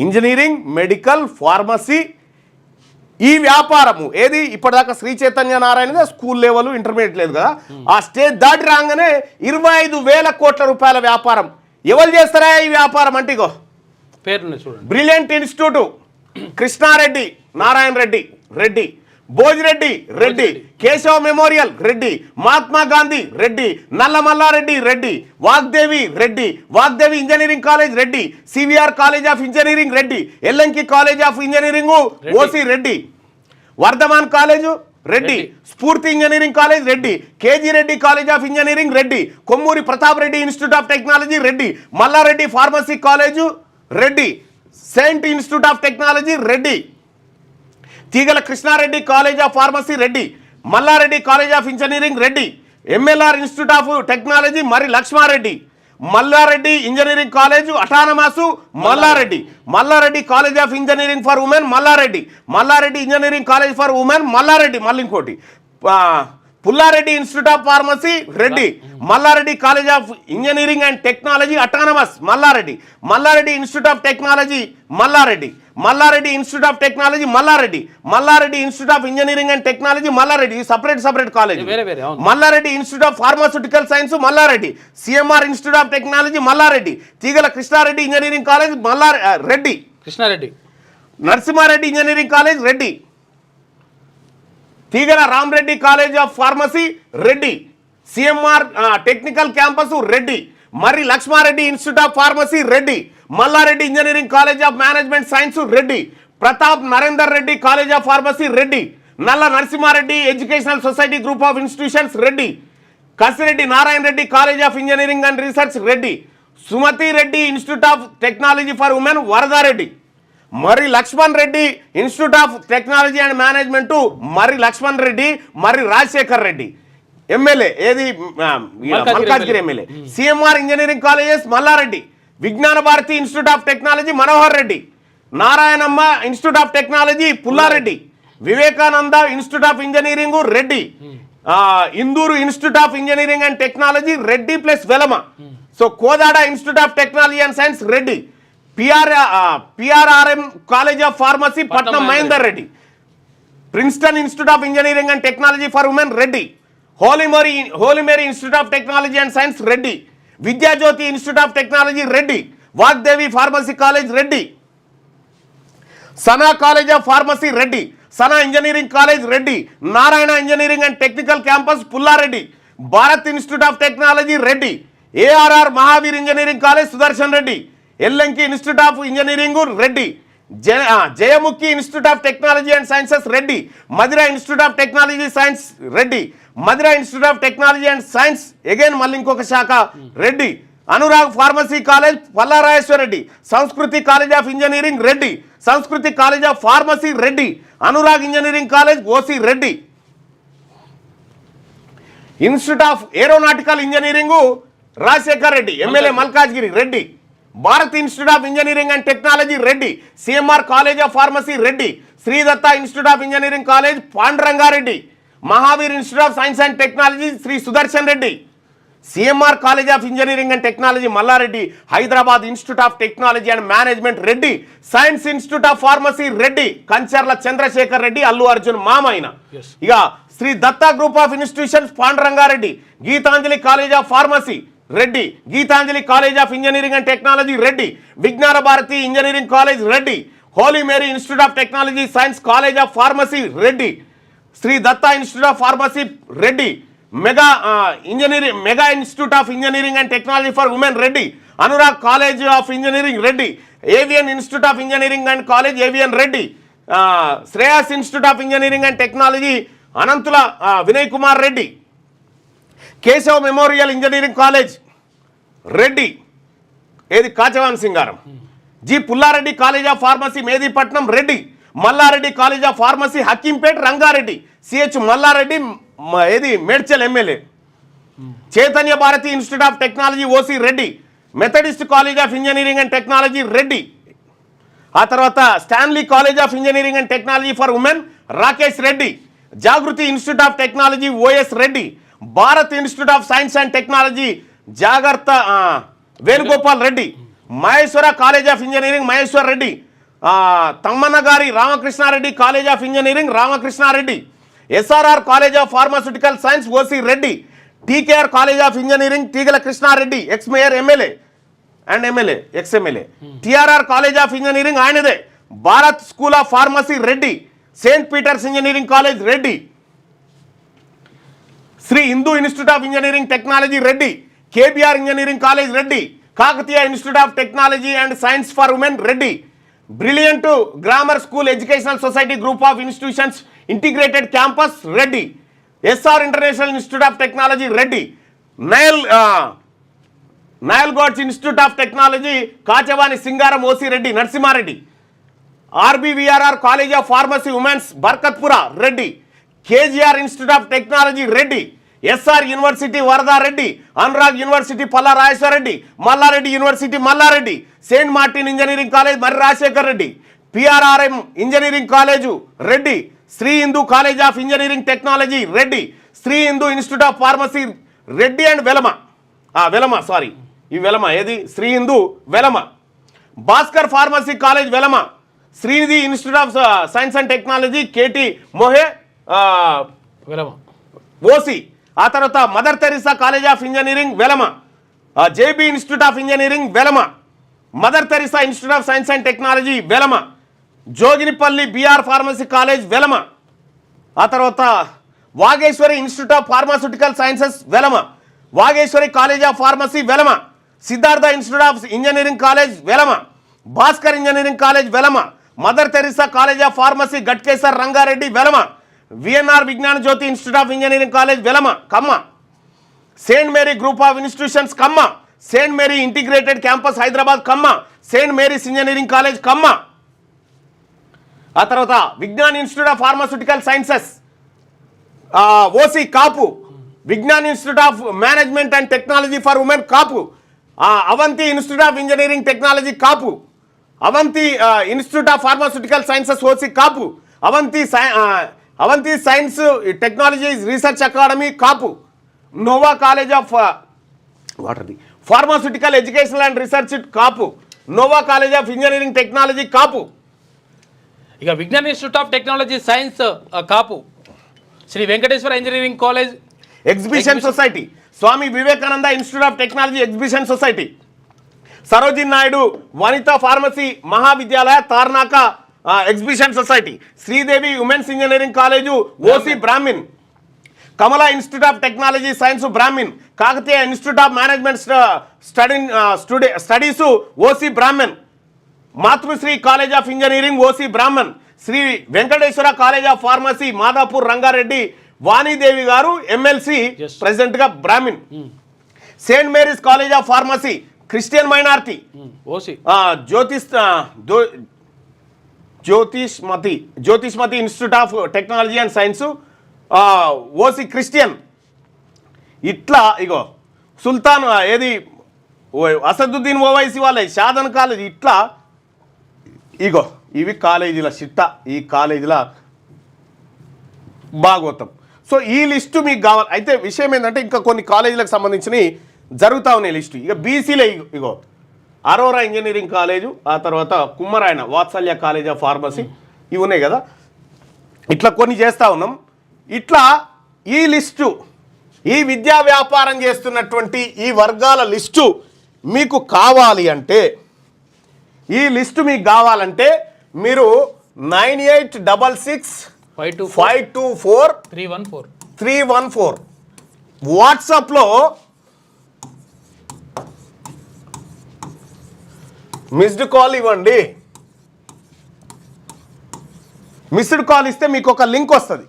Engineering, medical, pharmacy ఈ వ్యాపారము ఏది ఇప్పటిదాకా Sri Chaitanya Narayana school level intermediate లేదు కదా, ఆ స్టేజ్ దాటి రాగానే 25,000 కోట్ల రూపాయల వ్యాపారం. ఎవరు చేస్తారా ఈ వ్యాపారం అంటే ఇగో పేరు చూడండి, brilliant institute, Krishnareddy Narayana Reddy Reddy, Bhojireddy Reddy, Keshava memorial Reddy, Mahatma Gandhi Reddy, Nallamallareddy Reddy, Vagdevi Reddy, Vagdevi engineering college Reddy, CVR college of engineering Reddy, ఎల్ఎంకి college of engineering OC Reddy, Vardhaman college Reddy, Sphoorthy engineering college Reddy, KG Reddy college of engineering Reddy, Kommuri Pratap Reddy institute of technology Reddy, Mallareddy pharmacy college Reddy, saint institute of technology Reddy, Teegala Krishnareddy college of pharmacy Reddy, Mallareddy college of engineering Reddy, MLR institute of technology Marri Laxma Reddy, Malla Reddy engineering college autonomous Malla Reddy, Malla Reddy college of engineering for women Malla Reddy, Malla Reddy engineering college for women Malla Reddy, మళ్ళీ ఇంకోటి Pulla Reddy institute of pharmacy Reddy, Mallareddy college of engineering and technology autonomous Malla Reddy, Malla Reddy institute of technology Malla Reddy, Malla Reddy institute of technology Malla Reddy, Malla Reddy institute of engineering and technology Malla Reddy, separate college, Malla Reddy institute of pharmaceutical science Mallareddy, CMR institute of technology Malla Reddy, Teegala Krishna Reddy engineering college Reddy, Krishna Reddy, Narasimha Reddy engineering college Reddy, Teegala Rama Reddy college of pharmacy Reddy, CMR technical campus Reddy, Marri Laxma Reddy institute of pharmacy Reddy, Malla Reddy engineering college of management science Reddy, Pratap Narender Reddy college of pharmacy Reddy, Nalla Narasimha Reddy educational society group of institutions Reddy, Kasireddy Narayana Reddy college of engineering and research Reddy, Sumathi Reddy institute of technology for women Varada Reddy, Marri Laxman Reddy institute of technology and management Marri Laxman Reddy, Marri Rajasekhar Reddy MLA ఏది Malkajgiri MLA, CMR engineering colleges Malla Reddy, Vignana Bharathi institute of technology Manohar Reddy, Narayanamma institute of technology Pulla Reddy, Vivekananda institute of engineering Reddy, Indur institute of engineering and technology Reddy plus Velama, so Kodada institute of technology and science Reddy, PRRM college of pharmacy Patnam Mahender Reddy, Princeton institute of engineering and technology for women Reddy, Holy Mary institute of technology and science Reddy, Vidya Jyothi institute of technology Reddy, Vagdevi pharmacy college Reddy, Sana college of pharmacy Reddy, Sana engineering college Reddy, Narayana engineering and technical campus Pulla Reddy, Bharat institute of technology Reddy, ARR Mahaveer engineering college Sudarshan Reddy, ఎల్ఎంకి institute of engineering Reddy, Jayamukhi institute of technology and sciences Reddy, Madhira institute of technology science Reddy, Madhira institute of technology and science again మళ్ళీ ఇంకొక శాఖ Reddy, Anurag pharmacy college Palla Rajeshwara Reddy, Samskruti college of engineering Reddy, Samskruti college of pharmacy Reddy, Anurag engineering college OC Reddy, institute of aeronautical engineering Rajasekhar Reddy MLA Malkajgiri Reddy, Bharat institute of engineering and technology Reddy, CMR college of pharmacy Reddy, Sri Datta institute of engineering college Panduranga Reddy, Mahaveer institute of science and technology Sri Sudarshan Reddy, CMR college of engineering and technology Malla Reddy, Hyderabad institute of technology and management Reddy, science institute of pharmacy Reddy, Kancharla Chandrasekhar Reddy Allu Arjun మామైన, ఇక Sri Datta group of institutions Pandurangareddy, Geethanjali college of pharmacy Reddy, Geethanjali college of engineering and technology Reddy, Vignana Bharathi engineering college Reddy, holy Mary institute of technology science college of pharmacy Reddy, Sri Datta institute of pharmacy Reddy, mega institute of engineering and technology for women Reddy, Anurag college of engineering Reddy, avian institute of engineering and college ఏవియన్ Reddy, Shreyas institute of engineering and technology Ananthula Vinay Kumar Reddy, Keshav memorial engineering college Reddy ఏది Kachavan Singaram, G Pullareddy college of pharmacy Mehdipatnam Reddy, Mallareddy college of pharmacy Hakimpet Rangareddy, CH Mallareddy ఏది Medchal MLA, Chaitanya Bharathi institute of technology OC Reddy, Methodist college of engineering and technology Reddy, ఆ తర్వాత Stanley college of engineering and technology for women Rakesh Reddy, Jagruthi institute of technology OS Reddy, Bharat institute of science and technology జాగ్రత్త Venugopal Reddy, Maheshwara college of engineering Maheshwar Reddy, Thammannagari Ramakrishnareddy college of engineering Ramakrishnareddy, SRR college of pharmaceutical science OC Reddy, TKR college of engineering Teegala Krishnareddy ex mayor MLA and MLA ex MLA, TRR college of engineering ఆయనదే, Bharat school of pharmacy Reddy, Saint Peters engineering college Reddy, Sri Hindu institute of engineering technology Reddy, KBR engineering college Reddy, Kakatiya institute of technology and science for women Reddy, brilliant grammar school educational society group of institutions integrated campus Reddy, SR international institute of technology Reddy, నయల్ గౌడ్స్ institute of technology Kachavani Singaram OC Reddy Narasimhareddy, RBVRR college of pharmacy women's Barkatpura Reddy, KGR institute of technology Reddy, SR university Varadareddy, Anurag university Palla Rajeshwarareddy, Mallareddy university Mallareddy, Saint Martin engineering college Marri Rajasekhar Reddy, PRRM engineering college Reddy, Sri Hindu college of engineering technology Reddy, Sri Hindu institute of pharmacy Reddy and Velama sorry ఈ వెలమ ఏది Sri Hindu Velama, Bhaskar pharmacy college Velama, Srinidhi institute of science and technology KT మోహే Velama OC, ఆ తర్వాత Mother Teresa college of engineering Velama, JB institute of engineering Velama, Mother Teresa institute of science and technology Velama, Joginipally BR pharmacy college Velama, ఆ తర్వాత Vageshwari institute of pharmaceutical sciences Velama, Vageshwari college of pharmacy Velama, Siddhartha institute of engineering college Velama, Bhaskar engineering college Velama, Mother Teresa college of pharmacy Ghatkesar Rangareddy Velama, VNR Vignana Jyothi institute of engineering college Velama Kamma, Saint Mary group of institutions Kamma, Saint Mary integrated campus Hyderabad Kamma, Saint Mary's engineering college Kamma, ఆ తర్వాత Vignan institute of pharmaceutical sciences OC Kapu, Vignan institute of management and technology for women Kapu, Avanthi institute of engineering technology Kapu, Avanthi institute of pharmaceutical sciences OC Kapu, Avanthi science technology research academy Kapu, Nova college of pharmaceutical educational and research Kapu, Nova college of engineering technology Kapu, ఇక Vignan institute of technology science Kapu, Sri Venkateswara engineering college exhibition society, Swami Vivekananda institute of technology exhibition society, Sarojini Naidu Vanitha pharmacy Mahavidyalaya Tarnaka exhibition society, Sridevi women's engineering college OC brahmin, Kamala institute of technology science Brahmin, Kakatiya institute of management studies OC Brahman, Matrusri college of engineering OC Brahman, Sri Venkateshwara college of pharmacy Madhapur Rangareddy Vanidevi garu MLC ప్రెసిడెంట్గా Brahmin, Saint Mary's college of pharmacy Christian minority OC, Jyothishmathi institute of technology and science OC Christian, ఇట్లా ఇగో సుల్తాన్ ఏది అసదుద్దీన్ ఓవైసీ వాళ్ళ Shadan college, ఇట్లా ఇగో ఇవి కాలేజీల చిట్ట, ఈ కాలేజీల భాగవతం. సో ఈ లిస్టు మీకు కావాలి. అయితే విషయం ఏంటంటే ఇంకా కొన్ని కాలేజీలకు సంబంధించినవి జరుగుతూ ఉన్నాయి లిస్టు. ఇక బీసీలే ఇగో అరోరా ఇంజనీరింగ్ కాలేజు, ఆ తర్వాత కుమ్మరాయన వాత్సల్య కాలేజ్ ఆఫ్ ఫార్మసీ, ఇవి ఉన్నాయి కదా. ఇట్లా కొన్ని చేస్తూ ఉన్నాం. ఇట్లా ఈ లిస్టు, ఈ విద్యా వ్యాపారం చేస్తున్నటువంటి ఈ వర్గాల లిస్టు మీకు కావాలి అంటే, ఈ లిస్టు మీకు కావాలంటే మీరు 9866524314 వాట్సాప్లో మిస్డ్ కాల్ ఇవ్వండి. మిస్డ్ కాల్ ఇస్తే మీకు ఒక లింక్ వస్తుంది.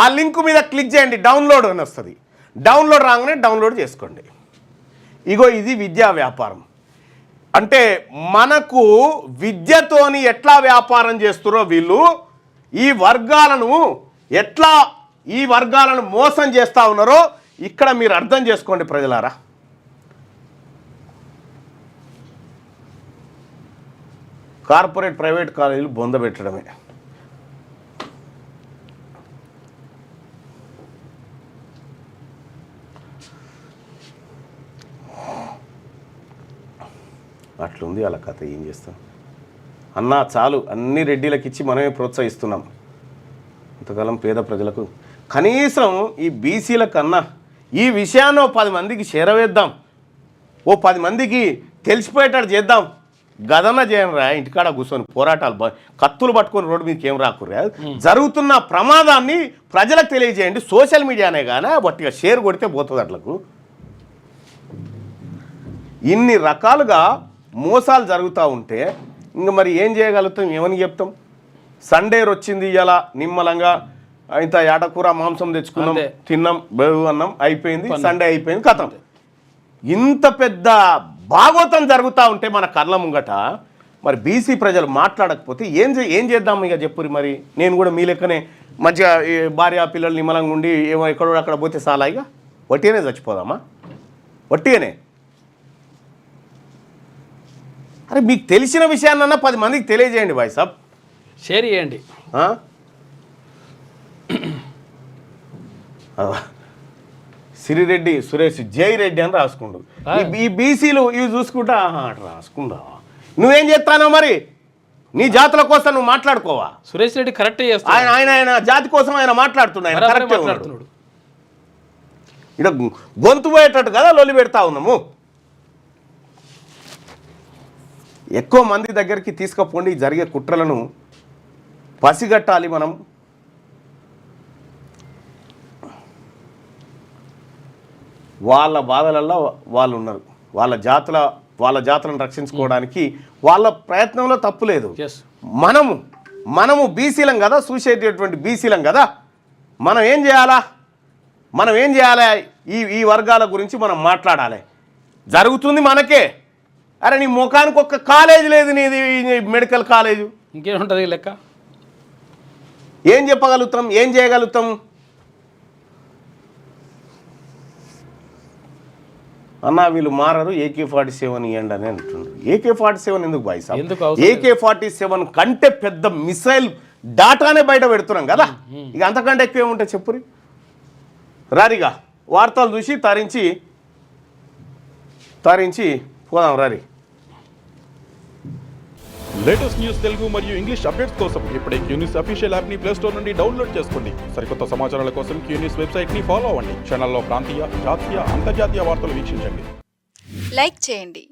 ఆ లింక్ మీద క్లిక్ చేయండి, డౌన్లోడ్ అని వస్తుంది. డౌన్లోడ్ రాగానే డౌన్లోడ్ చేసుకోండి. ఇగో ఇది విద్యా వ్యాపారం అంటే. మనకు విద్యతోని ఎట్లా వ్యాపారం చేస్తారో వీళ్ళు ఈ వర్గాలను మోసం చేస్తూ ఉన్నారో ఇక్కడ మీరు అర్థం చేసుకోండి ప్రజలారా. కార్పొరేట్ ప్రైవేట్ కాలేజీలు బొందబెట్టడమే. అట్లుంది అలా కథ, ఏం చేస్తాం. అన్నా చాలు అన్ని రెడ్డిలకు ఇచ్చి మనమే ప్రోత్సహిస్తున్నాం ఇంతకాలం పేద ప్రజలకు కనీసం ఈ బీసీల కన్నా ఈ విషయాన్ని 10 మందికి చేరవేద్దాం 10 మందికి తెలిసిపోయేటట్టు చేద్దాం గదన చేయరా ఇంటికాడ కూర్చొని పోరాటాలు కత్తులు పట్టుకొని రోడ్డు మీదకి ఏం రాకుర్రా జరుగుతున్న ప్రమాదాన్ని ప్రజలకు తెలియజేయండి సోషల్ మీడియానే కానీ బట్టిగా షేర్ కొడితే పోతుంది అట్లకు ఇన్ని రకాలుగా మోసాలు జరుగుతూ ఉంటే ఇంకా మరి ఏం చేయగలుగుతాం ఏమని చెప్తాం సండే వచ్చింది ఇలా నిమ్మలంగా ఇంత ఏటకూర మాంసం తెచ్చుకున్నాం తిన్నాం బెవు అన్నాం అయిపోయింది సండే అయిపోయింది కథం ఇంత పెద్ద భాగవతం జరుగుతూ ఉంటే మన కళ్ళ ముంగట మరి బీసీ ప్రజలు మాట్లాడకపోతే ఏం చేద్దాం ఇక చెప్పురి మరి నేను కూడా మీ లెక్కనే మంచిగా భార్య పిల్లలు నిమ్మలంగా ఉండి ఏమో ఎక్కడో అక్కడ పోతే చాలా ఇక వట్టిగానే చచ్చిపోదామా వట్టిగానే అరే మీకు తెలిసిన విషయాన్నన్నా 10 మందికి తెలియజేయండి భాయ్ సాబ్ షేర్ చేయండి సిరిరెడ్డి సురేష్ జై రెడ్డి అని రాసుకుండు ఈ బీసీలు ఇవి చూసుకుంటా అట్లా రాసుకుంటా నువ్వేం చేస్తానో మరి నీ జాతుల కోసం నువ్వు మాట్లాడుకోవా సురేష్ రెడ్డి కరెక్ట్ చేస్తా ఆయన జాతి కోసం ఆయన మాట్లాడుతున్నాడు కరెక్ట్ మాట్లాడుతున్నాడు ఇక్కడ గొంతు పోయేటట్టు కదా లొల్లి పెడతా ఉన్నాము ఎక్కువ మంది దగ్గరికి తీసుకుపోండి జరిగే కుట్రలను పసిగట్టాలి మనం వాళ్ళ బాధలలో వాళ్ళు ఉన్నారు వాళ్ళ జాతులను రక్షించుకోవడానికి వాళ్ళ ప్రయత్నంలో తప్పు లేదు మనము బీసీలం కదా చూసేటటువంటి బీసీలం కదా మనం ఏం చేయాలా ఈ వర్గాల గురించి మనం మాట్లాడాలి జరుగుతుంది మనకే అరే నీ ముఖానికి ఒక్క కాలేజ్ లేదు నీది మెడికల్ కాలేజు ఇంకేముంటుంది లెక్క ఏం చెప్పగలుగుతాం ఏం చేయగలుగుతాం అన్నా వీళ్ళు మారరు AK-47 ఇవ్వండి అని అంటున్నారు AK-47 ఎందుకు బాయ్ సాబ్ AK-47 కంటే పెద్ద మిసైల్ డాటానే బయట పెడుతున్నాం కదా ఇక అంతకంటే ఎక్కువ ఏముంటాయి చెప్పురి రారిగా వార్తలు చూసి తరించి పోదాం రారి లేటెస్ట్ న్యూస్ తెలుగు మరియు ఇంగ్లీష్ అప్డేట్స్ కోసం ఇప్పుడే క్యూన్యూస్ అఫీషియల్ యాప్ ని ప్లే స్టోర్ నుండి డౌన్లోడ్ చేసుకోండి సరికొత్త సమాచారాల కోసం క్యూన్యూస్ వెబ్సైట్ ని ఫాలో అవ్వండి ఛానల్లో ప్రాంతీయ జాతీయ అంతర్జాతీయ వార్తలు వీక్షించండి లైక్ చేయండి